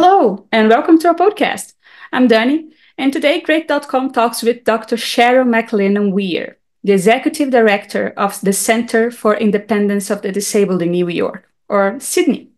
Hello, and welcome to our podcast. I'm Dani, and today Great.com talks with Dr. Cheryl McLennan Weir, the Executive Director of the Center for Independence of the Disabled in New York, or CIDNY.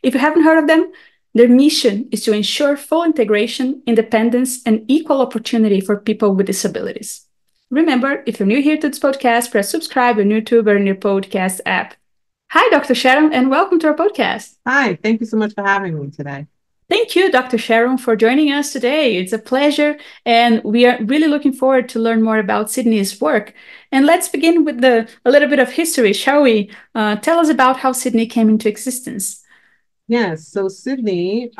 If you haven't heard of them, their mission is to ensure full integration, independence, and equal opportunity for people with disabilities. Remember, if you're new here to this podcast, press subscribe on YouTube or in your podcast app. Hi, Dr. Cheryl, and welcome to our podcast. Hi, thank you so much for having me today. Thank you, Dr. Sharon, for joining us today. It's a pleasure, and we are really looking forward to learn more about CIDNY's work. And let's begin with a little bit of history, shall we? Tell us about how CIDNY came into existence. Yes, so CIDNY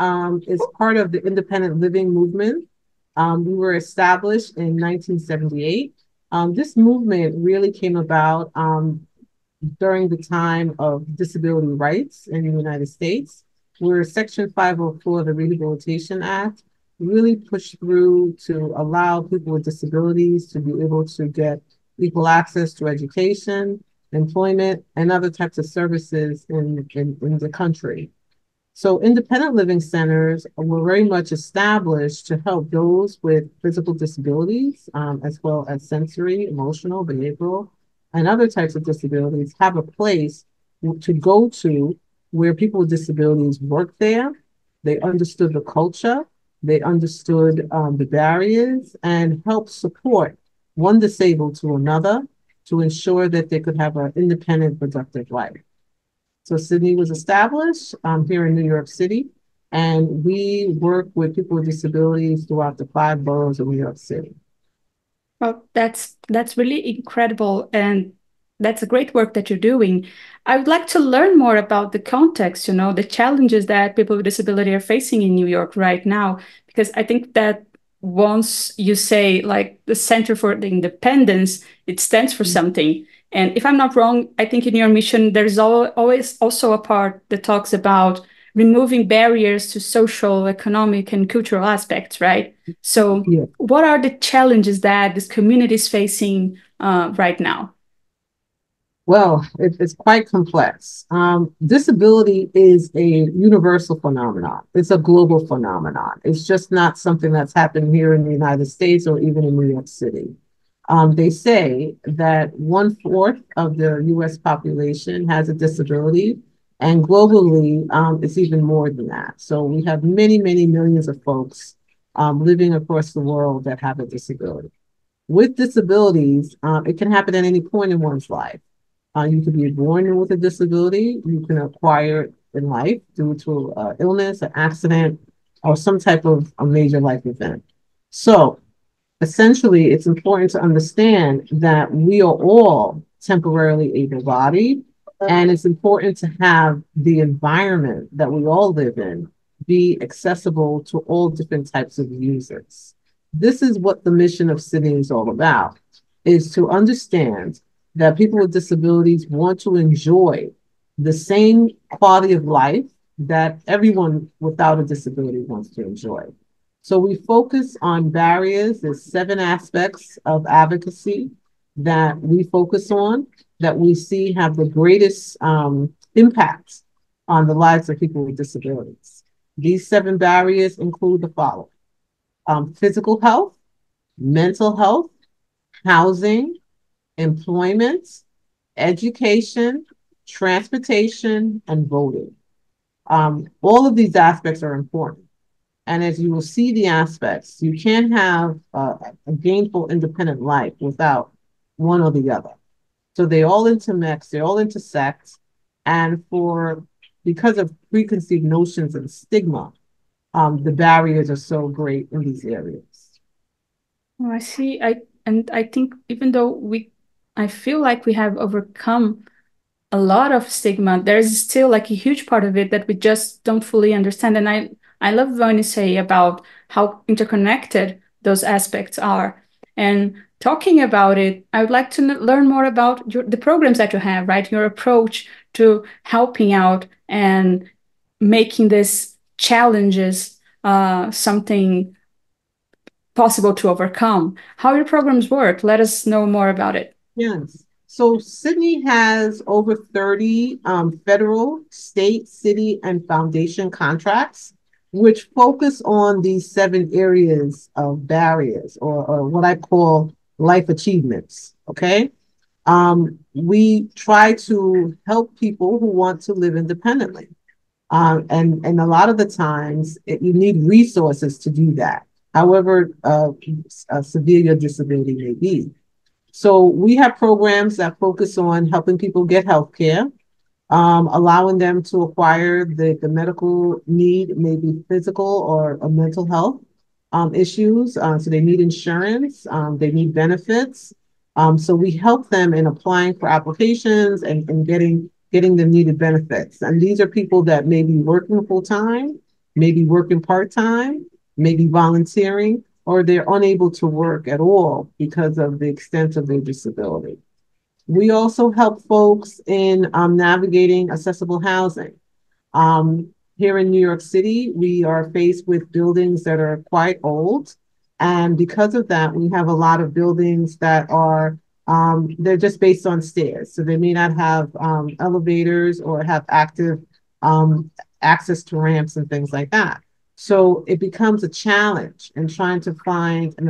is part of the independent living movement. We were established in 1978. This movement really came about during the time of disability rights in the United States, where Section 504 of the Rehabilitation Act really pushed through to allow people with disabilities to be able to get equal access to education, employment, and other types of services in the country. So independent living centers were very much established to help those with physical disabilities, as well as sensory, emotional, behavioral, and other types of disabilities have a place to go to where people with disabilities work there. They understood the culture, they understood the barriers, and helped support one disabled to another to ensure that they could have an independent, productive life. So CIDNY was established here in New York City, and we work with people with disabilities throughout the 5 boroughs of New York City. Well, that's really incredible, and that's a great work that you're doing. I would like to learn more about the context, the challenges that people with disability are facing in New York right now, because I think that once you say like the Center for the Independence, it stands for something. And if I'm not wrong, I think in your mission, there's always also a part that talks about removing barriers to social, economic, and cultural aspects, right? So Yeah. what are the challenges that this community is facing right now? Well, it's quite complex. Disability is a universal phenomenon. It's a global phenomenon. It's just not something that's happened here in the United States or even in New York City. They say that 1/4 of the US population has a disability, and globally, it's even more than that. So we have many, many millions of folks living across the world that have a disability. With disabilities, it can happen at any point in one's life. You can be born with a disability. You can acquire it in life due to illness, an accident, or some type of a major life event. So essentially, it's important to understand that we are all temporarily able-bodied, and it's important to have the environment that we all live in be accessible to all different types of users. This is what the mission of CIDNY is all about, is to understand that people with disabilities want to enjoy the same quality of life that everyone without a disability wants to enjoy. So we focus on barriers. There's 7 aspects of advocacy that we focus on that we see have the greatest impact on the lives of people with disabilities. These 7 barriers include the following: physical health, mental health, housing, employment, education, transportation, and voting. All of these aspects are important. And as you will see the aspects, you can't have a gainful, independent life without one or the other. So they all intermix, they all intersect. And because of preconceived notions and stigma, the barriers are so great in these areas. Oh, I see. I think even though I feel like we have overcome a lot of stigma, there's still like a huge part of it that we just don't fully understand. And I love when you say about how interconnected those aspects are. And talking about it, I would like to learn more about the programs that you have, right? Your approach to helping out and making these challenges something possible to overcome. How your programs work? Let us know more about it. Yes. So CIDNY has over 30 federal, state, city, and foundation contracts which focus on these 7 areas of barriers or what I call life achievements. Okay. We try to help people who want to live independently. And a lot of the times you need resources to do that, however severe your disability may be. So we have programs that focus on helping people get health care, allowing them to acquire the medical need, maybe physical or a mental health issues. So they need insurance, they need benefits. So we help them in applying for applications and getting the needed benefits. And these are people that may be working full time, maybe working part time, maybe volunteering, or they're unable to work at all because of the extent of their disability. We also help folks in navigating accessible housing. Here in New York City, we are faced with buildings that are quite old. And because of that, we have a lot of buildings that are, they're just based on stairs. So they may not have elevators or have active um, access to ramps and things like that. So it becomes a challenge in trying to find an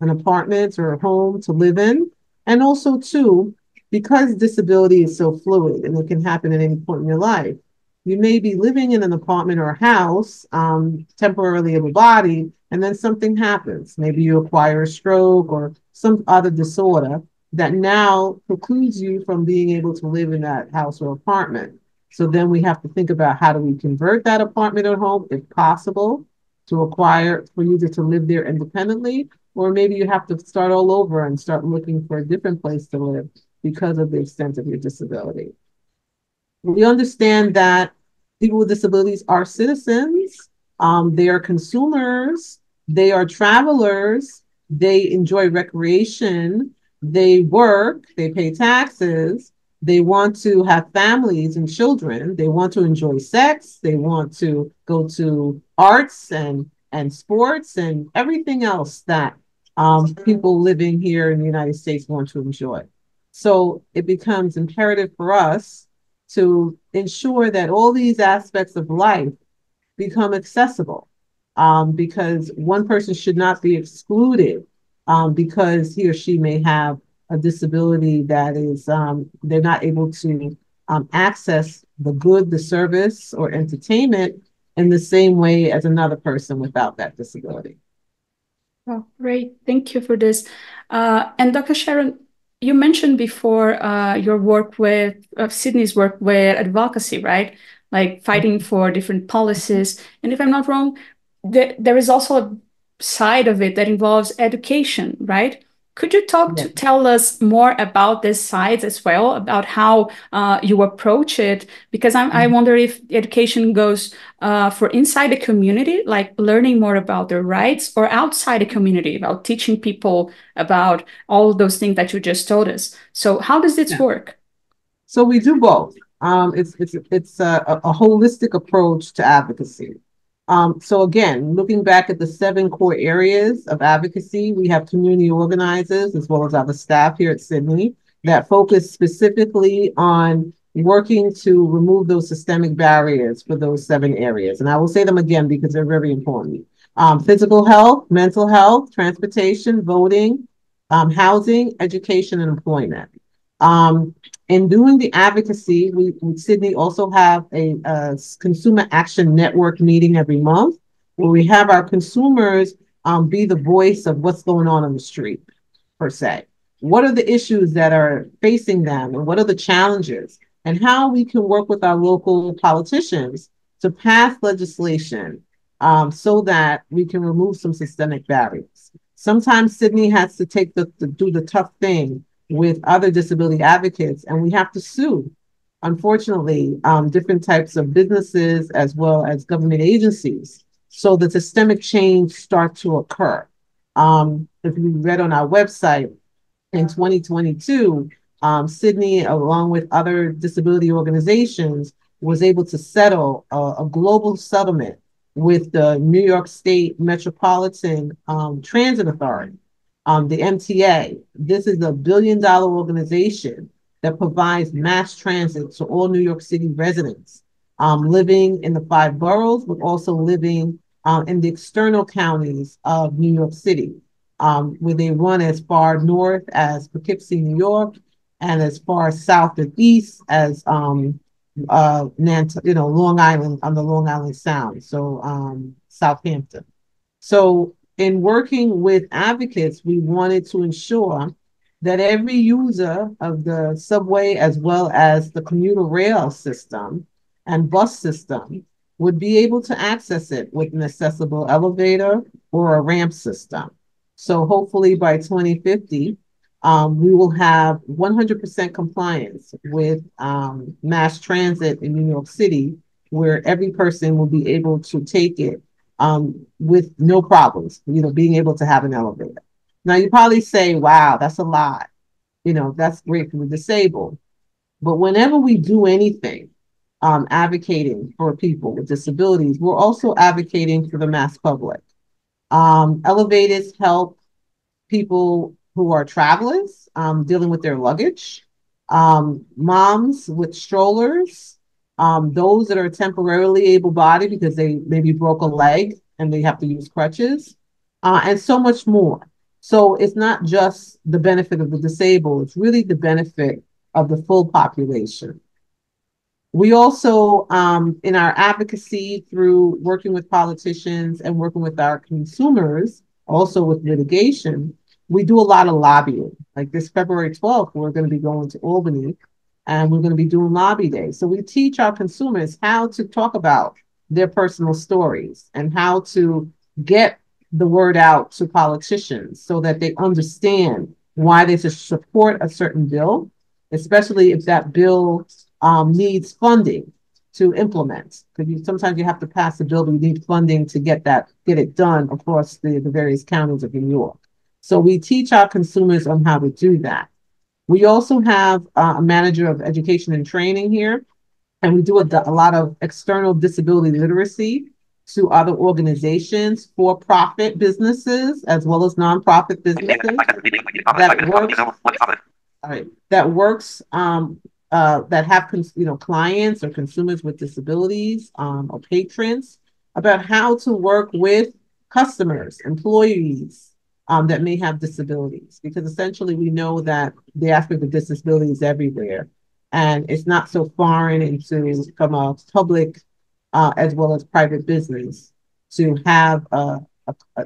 apartment or a home to live in. And also, too, because disability is so fluid and it can happen at any point in your life, you may be living in an apartment or a house, temporarily able bodied, and then something happens. Maybe you acquire a stroke or some other disorder that now precludes you from being able to live in that house or apartment. So then we have to think about how do we convert that apartment or home, if possible, to acquire for you to live there independently, or maybe you have to start all over and start looking for a different place to live because of the extent of your disability. We understand that people with disabilities are citizens, they are consumers, they are travelers, they enjoy recreation, they work, they pay taxes, they want to have families and children, they want to enjoy sex, they want to go to arts and sports and everything else that people living here in the United States want to enjoy. So it becomes imperative for us to ensure that all these aspects of life become accessible, because one person should not be excluded because he or she may have a disability that is they're not able to access the good, the service, or entertainment in the same way as another person without that disability. Oh, great. Thank you for this. And Dr. Sharon, you mentioned before your work with Sydney's work with advocacy, right? Like fighting for different policies. And if I'm not wrong, there is also a side of it that involves education, right? Could you Yeah. tell us more about this side as well, about how you approach it? Because I wonder if education goes for inside the community, like learning more about their rights, or outside the community, about teaching people about all of those things that you just told us. So how does this Yeah. work? So we do both. It's a holistic approach to advocacy. So again, looking back at the 7 core areas of advocacy, we have community organizers as well as other staff here at CIDNY that focus specifically on working to remove those systemic barriers for those 7 areas. And I will say them again because they're very important. Physical health, mental health, transportation, voting, housing, education, and employment. Um, in doing the advocacy, we in Sydney also have a consumer action network meeting every month where we have our consumers be the voice of what's going on the street, per se. What are the issues that are facing them and what are the challenges and how we can work with our local politicians to pass legislation so that we can remove some systemic barriers. Sometimes Sydney has to do the tough thing with other disability advocates, and we have to sue. Unfortunately, different types of businesses as well as government agencies, so the systemic change start to occur. If you read on our website, in 2022, Sydney, along with other disability organizations, was able to settle a global settlement with the New York State Metropolitan Transit Authority, the MTA. This is a $1 billion organization that provides mass transit to all New York City residents. living in the five boroughs, but also living in the external counties of New York City, where they run as far north as Poughkeepsie, New York, and as far south and east as Long Island on the Long Island Sound, so Southampton. So, in working with advocates, we wanted to ensure that every user of the subway, as well as the commuter rail system and bus system, would be able to access it with an accessible elevator or a ramp system. So, hopefully by 2050, we will have 100% compliance with mass transit in New York City, where every person will be able to take it with no problems, being able to have an elevator. Now, you probably say, wow, that's a lot. That's great for the disabled. But whenever we do anything, advocating for people with disabilities, we're also advocating for the mass public. Elevators help people who are travelers dealing with their luggage, moms with strollers, those that are temporarily able-bodied because they maybe broke a leg and they have to use crutches, and so much more. So it's not just the benefit of the disabled, it's really the benefit of the full population. We also, in our advocacy through working with politicians and working with our consumers, also with litigation, we do a lot of lobbying. Like this February 12th, we're going to be going to Albany and we're going to be doing lobby day. So we teach our consumers how to talk about their personal stories and how to get the word out to politicians so that they understand why they should support a certain bill, especially if that bill needs funding to implement. Because sometimes you have to pass a bill, but you need funding to get it done across the various counties of New York. So we teach our consumers on how to do that. We also have a manager of education and training here, and we do a lot of external disability literacy to other organizations, for-profit businesses, as well as nonprofit businesses that works all right, that have clients or consumers with disabilities or patrons about how to work with customers, employees that may have disabilities, because essentially we know that the aspect of disability is everywhere, and it's not so foreign into from a public as well as private business to have an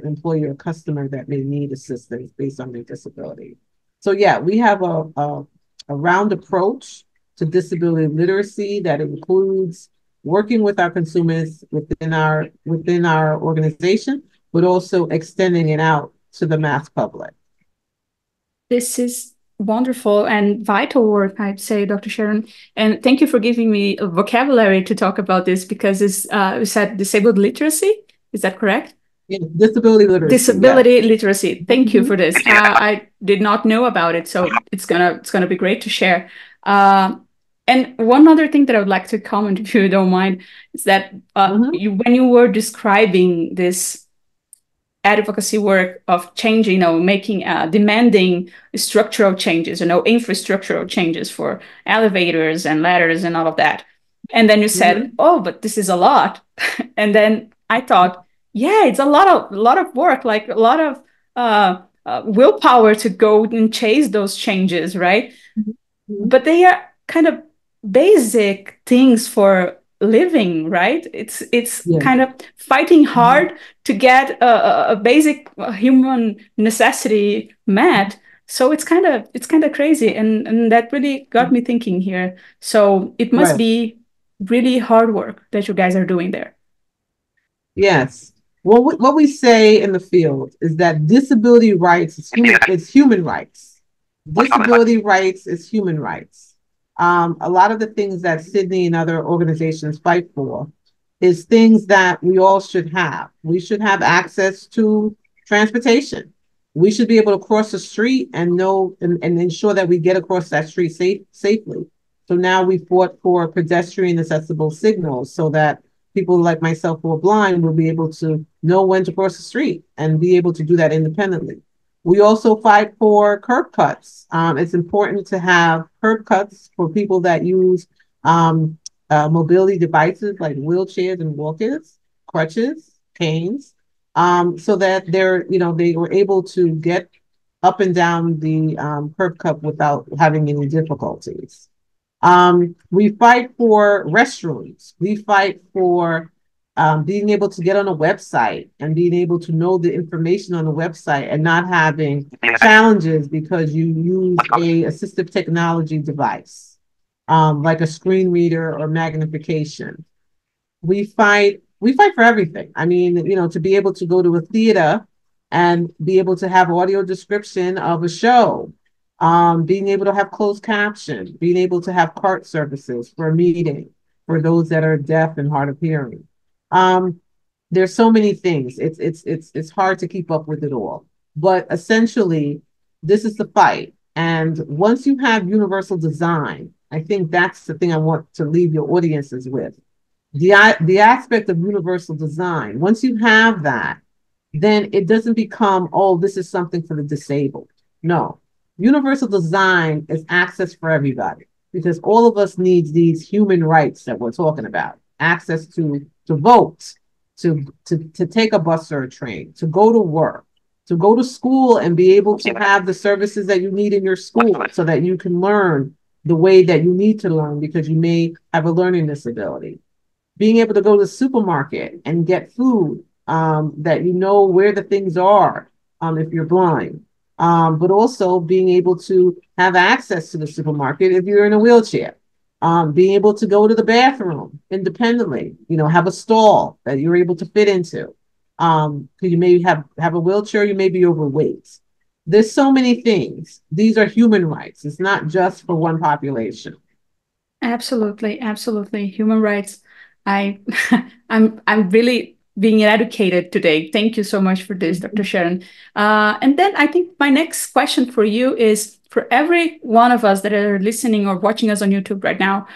employee or customer that may need assistance based on their disability. So yeah, we have a round approach to disability literacy that includes working with our consumers within our organization, but also extending it out to the mass public. This is wonderful and vital work, I'd say, Dr. Sharon. And thank you for giving me a vocabulary to talk about this, because you said disabled literacy. Is that correct? Yeah, disability literacy, yes. Disability literacy. Thank you Mhm. for this. I did not know about it, so it's gonna be great to share. And one other thing that I would like to comment, if you don't mind, is that Mhm. when you were describing this advocacy work of changing, making demanding structural changes, infrastructural changes for elevators and ladders and all of that. And then you said, Mhm. "Oh, but this is a lot." And then I thought, yeah, it's a lot of work, like a lot of willpower to go and chase those changes, right? Mhm. But they are kind of basic things for living, right? It's Yeah. kind of fighting Mhm. hard to get a basic human necessity met. So it's kind of crazy, and that really got me thinking here. So it must Right. be really hard work that you guys are doing there. Yes. Well, what we say in the field is that disability rights is human rights. Disability rights is human rights. A lot of the things that CIDNY and other organizations fight for is things that we all should have. We should have access to transportation. We should be able to cross the street and know and ensure that we get across that street safely. So now we fought for pedestrian accessible signals so that people like myself who are blind will be able to know when to cross the street and be able to do that independently. We also fight for curb cuts. It's important to have curb cuts for people that use mobility devices like wheelchairs and walkers, crutches, canes, so that they were able to get up and down the curb cut without having any difficulties. We fight for restrooms. We fight for being able to get on a website and being able to know the information on the website and not having challenges because you use a assistive technology device, like a screen reader or magnification. We fight for everything. I mean, to be able to go to a theater and be able to have audio description of a show, being able to have closed caption, being able to have cart services for a meeting for those that are deaf and hard of hearing. Um, there's so many things. It's hard to keep up with it all. But essentially, this is the fight. And once you have universal design, I think that's the thing I want to leave your audiences with. The aspect of universal design. Once you have that, then it doesn't become, oh, this is something for the disabled. No, universal design is access for everybody because all of us needs these human rights that we're talking about. Access to vote, to take a bus or a train, to go to work, to go to school and be able to have the services that you need in your school so that you can learn the way that you need to learn because you may have a learning disability. Being able to go to the supermarket and get food, that you know where the things are, if you're blind, but also being able to have access to the supermarket if you're in a wheelchair, being able to go to the bathroom independently, have a stall that you're able to fit into, because you may have a wheelchair, you may be overweight. There's so many things. These are human rights. It's not just for one population. Absolutely, absolutely. Human rights. I I'm really being educated today. Thank you so much for this, Dr. Sharon. And then I think my next question for you is for every one of us that are listening or watching us on YouTube right now,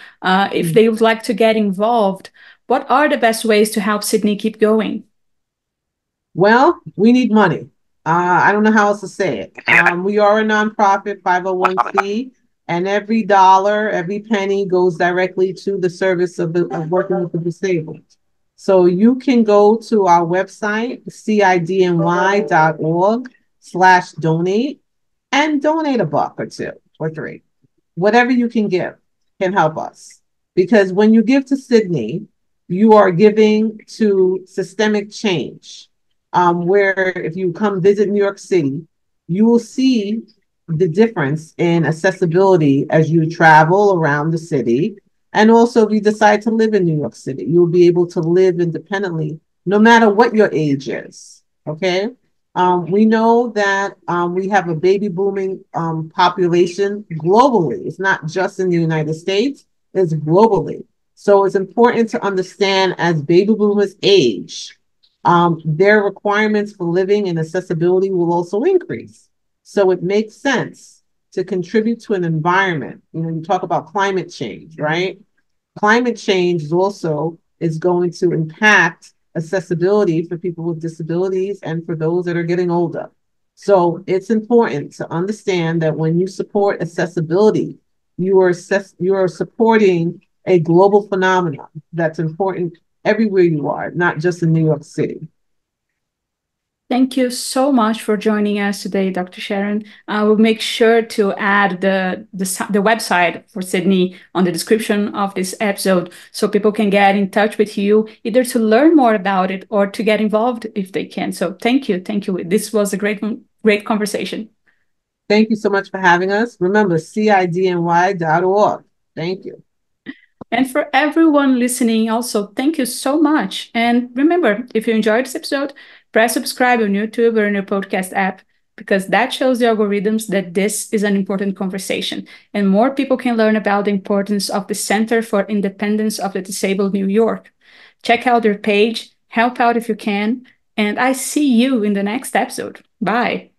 if they would like to get involved, what are the best ways to help Sydney keep going? Well, we need money. I don't know how else to say it. We are a nonprofit 501c, and every dollar, every penny goes directly to the service of working with the disabled. So you can go to our website, cidny.org/donate, and donate a buck or two or three. Whatever you can give can help us. Because when you give to CIDNY, you are giving to systemic change, where if you come visit New York City, you will see the difference in accessibility as you travel around the city. And also, if you decide to live in New York City, you'll be able to live independently no matter what your age is. Okay. We know that we have a baby booming population globally. It's not just in the United States, it's globally. So it's important to understand as baby boomers age, their requirements for living and accessibility will also increase. So it makes sense to contribute to an environment. You talk about climate change, right? Climate change is going to impact accessibility for people with disabilities and for those that are getting older. So it's important to understand that when you support accessibility, you are supporting a global phenomenon that's important everywhere you are, not just in New York City. Thank you so much for joining us today, Dr. Sharon. I will make sure to add the website for Sydney on the description of this episode so people can get in touch with you, either to learn more about it or to get involved if they can. So thank you. Thank you. This was a great conversation. Thank you so much for having us. Remember, CIDNY.org. Thank you. And for everyone listening, also, thank you so much. And remember, if you enjoyed this episode, press subscribe on YouTube or in your podcast app, because that shows the algorithms that this is an important conversation. And more people can learn about the importance of the Center for Independence of the Disabled New York. Check out their page, help out if you can. And I see you in the next episode. Bye.